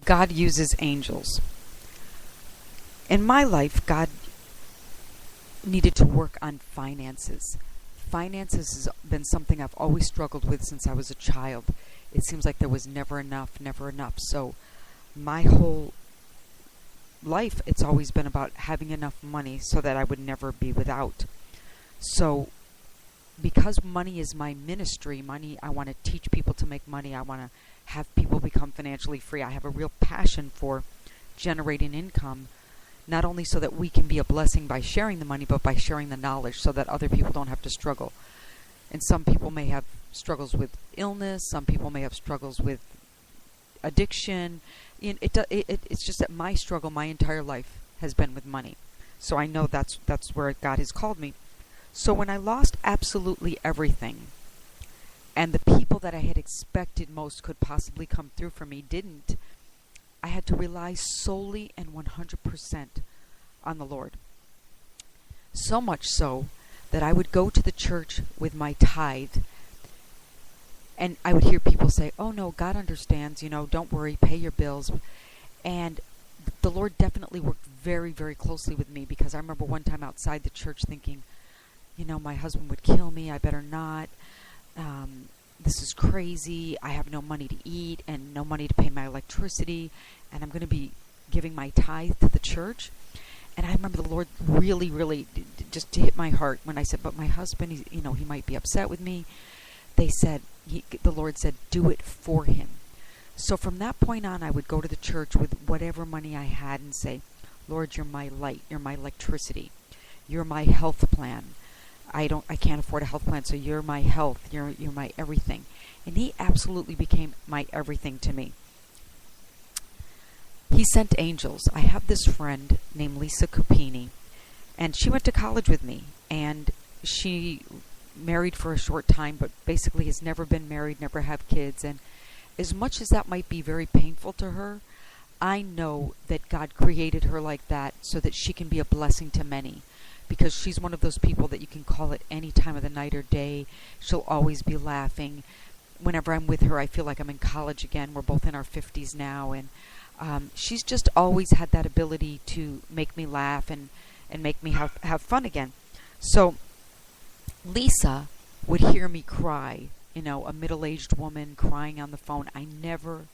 God uses angels. In my life, God needed to work on finances. Finances has been something I've always struggled with since I was a child. It seems like there was never enough, never enough. So my whole life, it's always been about having enough money so that I would never be without. So because money is my ministry, money, I want to teach people to make money. I want to have people become financially free. I have a real passion for generating income, not only so that we can be a blessing by sharing the money, but by sharing the knowledge so that other people don't have to struggle. And some people may have struggles with illness. Some people may have struggles with addiction. It's just that my struggle my entire life has been with money. So I know that's where God has called me. So when I lost absolutely everything, and the people that I had expected most could possibly come through for me didn't, I had to rely solely and 100% on the Lord. So much so that I would go to the church with my tithe, and I would hear people say, "Oh no, God understands, don't worry, pay your bills." And the Lord definitely worked very, very closely with me, because I remember one time outside the church thinking, my husband would kill me, I better not. This is crazy. I have no money to eat and no money to pay my electricity, and I'm going to be giving my tithe to the church. And I remember the Lord really, really just hit my heart when I said, "But my husband, he might be upset with me." The Lord said, "Do it for him." So from that point on, I would go to the church with whatever money I had and say, "Lord, you're my light, you're my electricity, you're my health plan. I can't afford a health plan, so you're my health, you're my everything." And he absolutely became my everything to me. He sent angels. I have this friend named Lisa Cupini, and she went to college with me, and she married for a short time, but basically has never been married, never have kids. And as much as that might be very painful to her, I know that God created her like that so that she can be a blessing to many. Because she's one of those people that you can call at any time of the night or day. She'll always be laughing. Whenever I'm with her, I feel like I'm in college again. We're both in our 50s now. And she's just always had that ability to make me laugh and make me have fun again. So Lisa would hear me cry, a middle-aged woman crying on the phone. I never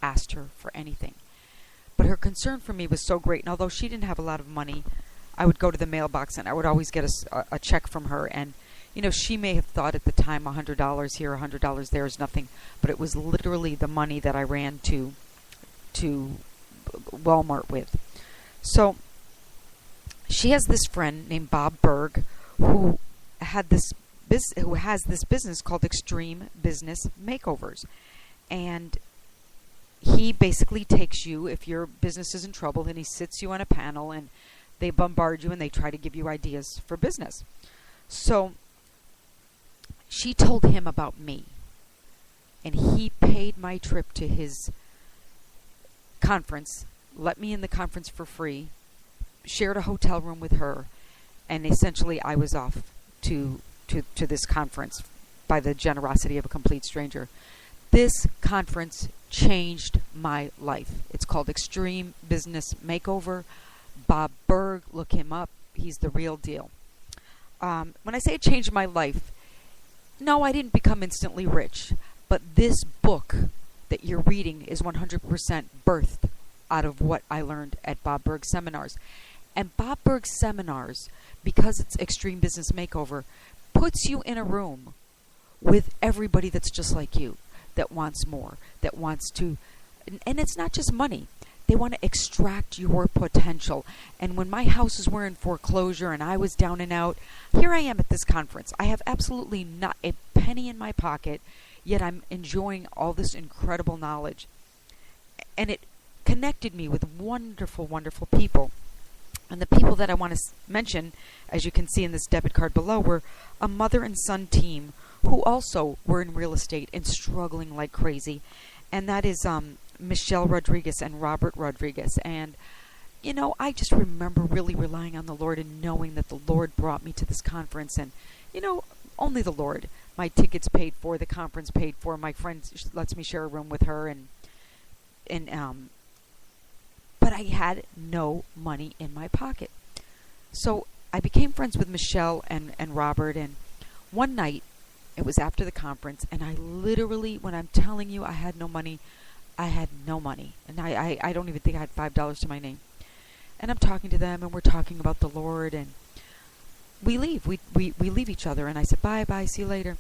asked her for anything. But her concern for me was so great. And although she didn't have a lot of money, I would go to the mailbox and I would always get a check from her. And, she may have thought at the time $100 here, $100 there is nothing. But it was literally the money that I ran to Walmart with. So she has this friend named Bob Berg who has this business called Extreme Business Makeovers. And he basically takes you, if your business is in trouble, and he sits you on a panel and they bombard you and they try to give you ideas for business. So she told him about me, and he paid my trip to his conference, let me in the conference for free, shared a hotel room with her, and essentially I was off to this conference by the generosity of a complete stranger. This conference changed my life. It's called Extreme Business Makeover. Bob Berg, look him up. He's the real deal. When I say it changed my life, no, I didn't become instantly rich. But this book that you're reading is 100% birthed out of what I learned at Bob Berg's seminars. And Bob Berg's seminars, because it's Extreme Business Makeover, puts you in a room with everybody that's just like you, that wants more, that wants to, and it's not just money. They want to extract your potential. And when my houses were in foreclosure and I was down and out, here I am at this conference. I have absolutely not a penny in my pocket, yet I'm enjoying all this incredible knowledge. And it connected me with wonderful, wonderful people. And the people that I want to mention, as you can see in this debit card below, were a mother and son team who also were in real estate and struggling like crazy. And that is Michelle Rodriguez and Robert Rodriguez. And, I just remember really relying on the Lord and knowing that the Lord brought me to this conference. And, only the Lord. My tickets paid for, the conference paid for. My friend lets me share a room with her. And but I had no money in my pocket. So I became friends with Michelle and Robert, and one night, it was after the conference, and I literally, when I'm telling you I had no money, I had no money. And I don't even think I had $5 to my name. And I'm talking to them, and we're talking about the Lord, and we leave. We leave each other, and I said, bye, see you later.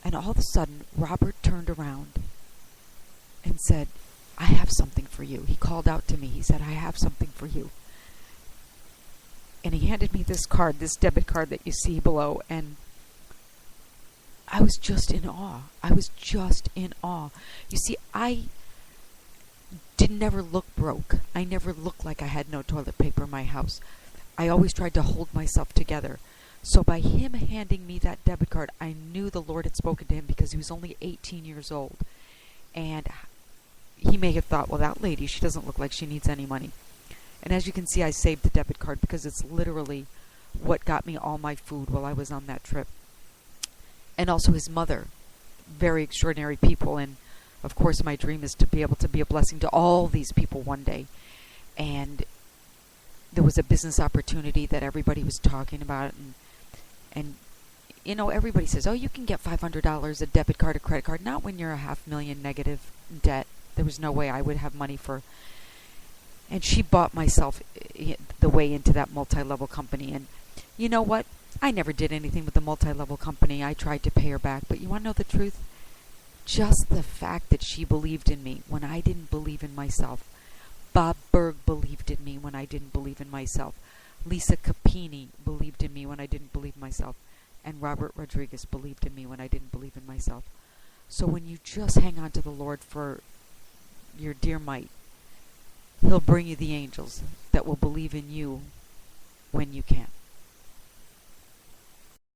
And all of a sudden, Robert turned around and said, I have something for you. He called out to me. He said, I have something for you. And he handed me this card, this debit card that you see below, and I was just in awe. I was just in awe. You see, I did never look broke. I never looked like I had no toilet paper in my house. I always tried to hold myself together. So by him handing me that debit card, I knew the Lord had spoken to him, because he was only 18 years old. And he may have thought, well, that lady, she doesn't look like she needs any money. And as you can see, I saved the debit card because it's literally what got me all my food while I was on that trip. And also his mother, very extraordinary people. And of course, my dream is to be able to be a blessing to all these people one day. And there was a business opportunity that everybody was talking about. And you know, everybody says, oh, you can get $500, a debit card, a credit card. Not when you're $500,000 negative debt. There was no way I would have money for. And she bought myself the way into that multi-level company. And you know what? I never did anything with the multi-level company. I tried to pay her back. But you want to know the truth? Just the fact that she believed in me when I didn't believe in myself. Bob Berg believed in me when I didn't believe in myself. Lisa Capini believed in me when I didn't believe in myself. And Robert Rodriguez believed in me when I didn't believe in myself. So when you just hang on to the Lord for your dear might, He'll bring you the angels that will believe in you when you can't.